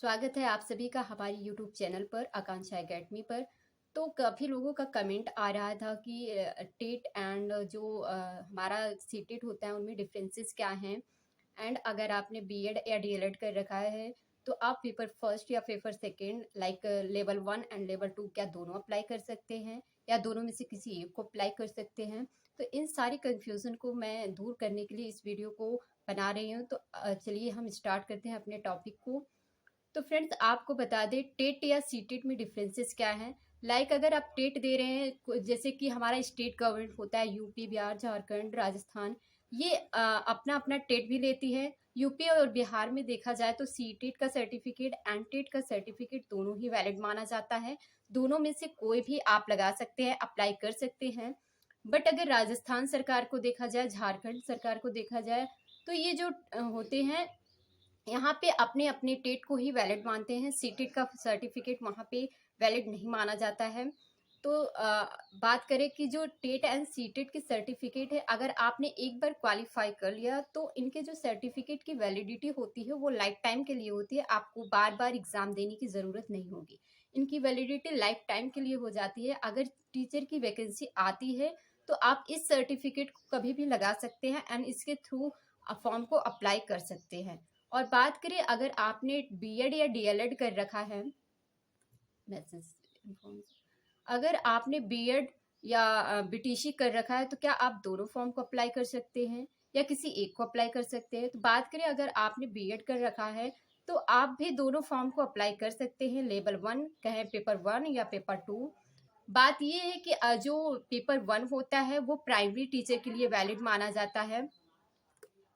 स्वागत है आप सभी का हमारी यूट्यूब चैनल पर आकांक्षा एकेडमी पर। तो काफ़ी लोगों का कमेंट आ रहा था कि टेट एंड जो हमारा सीटेट होता है उनमें डिफरेंसेस क्या हैं। एंड अगर आपने बीएड या डीएलएड कर रखा है तो आप पेपर फर्स्ट या paper second like level 1 and level 2 क्या दोनों अप्लाई कर सकते हैं या दोनों में से किसी एक को अप्लाई कर सकते हैं। तो इन सारी कन्फ्यूज़न को मैं दूर करने के लिए इस वीडियो को बना रही हूँ। तो चलिए हम स्टार्ट करते हैं अपने टॉपिक को। तो फ्रेंड्स आपको बता दें टेट या सीटेट में डिफरेंसेस क्या हैं। लाइक अगर आप टेट दे रहे हैं जैसे कि हमारा स्टेट गवर्नमेंट होता है यूपी बिहार झारखंड राजस्थान, ये अपना अपना टेट भी लेती है। यूपी और बिहार में देखा जाए तो सीटेट का सर्टिफिकेट एंड टेट का सर्टिफिकेट दोनों ही वैलिड माना जाता है। दोनों में से कोई भी आप लगा सकते हैं, अप्लाई कर सकते हैं। बट अगर राजस्थान सरकार को देखा जाए, झारखंड सरकार को देखा जाए, तो ये जो होते हैं यहाँ पे अपने अपने टेट को ही वैलिड मानते हैं। सीटेट का सर्टिफिकेट वहाँ पे वैलिड नहीं माना जाता है। तो बात करें कि जो टेट एंड सीटेट की सर्टिफिकेट है, अगर आपने एक बार क्वालिफाई कर लिया तो इनके जो सर्टिफिकेट की वैलिडिटी होती है वो लाइफ टाइम के लिए होती है। आपको बार बार एग्जाम देने की ज़रूरत नहीं होगी। इनकी वैलिडिटी लाइफ टाइम के लिए हो जाती है। अगर टीचर की वैकेंसी आती है तो आप इस सर्टिफिकेट को कभी भी लगा सकते हैं एंड इसके थ्रू फॉर्म को अप्लाई कर सकते हैं। और बात करें अगर आपने बीएड या डीएलएड कर रखा है, अगर आपने बीएड या बीटीसी कर रखा है तो क्या आप दोनों फॉर्म को अप्लाई कर सकते हैं या किसी एक को अप्लाई कर सकते हैं। तो बात करें अगर आपने बीएड कर रखा है तो आप भी दोनों फॉर्म को अप्लाई कर सकते हैं, लेवल 1 कहें पेपर 1 या पेपर 2। बात यह है कि जो पेपर 1 होता है वो प्राइमरी टीचर के लिए वैलिड माना जाता है।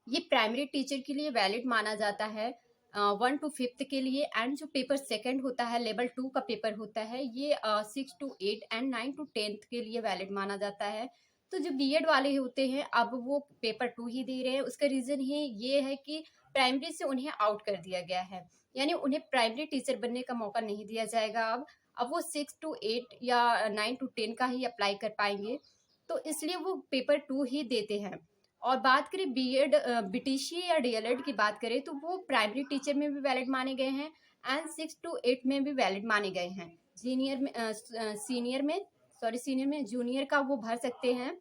ये प्राइमरी टीचर के लिए वैलिड माना जाता है 1 to 5th के लिए। एंड जो पेपर सेकंड होता है लेवल 2 का पेपर होता है ये 6 to 8 एंड 9 to 10th के लिए वैलिड माना जाता है। तो जो बीएड वाले होते हैं अब वो पेपर 2 ही दे रहे हैं। उसका रीज़न ही ये है कि प्राइमरी से उन्हें आउट कर दिया गया है, यानी उन्हें प्राइमरी टीचर बनने का मौका नहीं दिया जाएगा। अब वो 6 to 8 या 9 to 10 का ही अप्लाई कर पाएंगे, तो इसलिए वो पेपर 2 ही देते हैं। और बात करें बीएड बीटीसी या डीएलएड की बात करें तो वो प्राइमरी टीचर में भी वैलिड माने गए हैं एंड 6 to 8 में भी वैलिड माने गए हैं। सीनियर में सीनियर में जूनियर का वो भर सकते हैं।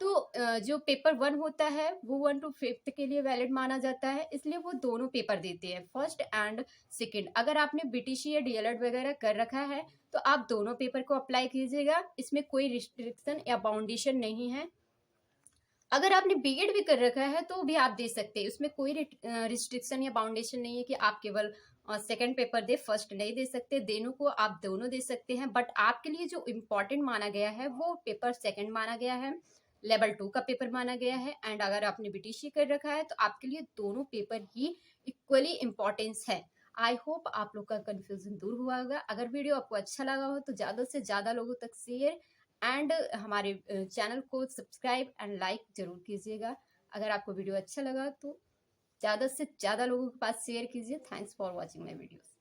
तो जो पेपर 1 होता है वो 1 to 5th के लिए वैलिड माना जाता है, इसलिए वो दोनों पेपर देते हैं, फर्स्ट एंड सेकंड। अगर आपने बीटीसी या डीएलएड वगैरह कर रखा है तो आप दोनों पेपर को अप्लाई कीजिएगा, इसमें कोई रिस्ट्रिक्शन या बाउंडेशन नहीं है। अगर आपने बीएड भी कर रखा है तो भी आप दे सकते हैं, उसमें कोई रिस्ट्रिक्शन या बाउंडेशन नहीं है कि आप केवल सेकंड पेपर दे, फर्स्ट नहीं दे सकते। दोनों को आप दोनों दे सकते हैं, बट आपके लिए जो इम्पोर्टेंट माना गया है वो पेपर सेकंड माना गया है, लेवल 2 का पेपर माना गया है। एंड अगर आपने बीटीसी कर रखा है तो आपके लिए दोनों पेपर ही इक्वली इम्पोर्टेंस है। आई होप आप लोग का कंफ्यूजन दूर हुआ होगा। अगर वीडियो आपको अच्छा लगा हो तो ज़्यादा से ज़्यादा लोगों तक शेयर एंड हमारे चैनल को सब्सक्राइब एंड लाइक जरूर कीजिएगा। अगर आपको वीडियो अच्छा लगा तो ज़्यादा से ज़्यादा लोगों के पास शेयर कीजिए। Thanks for watching my videos.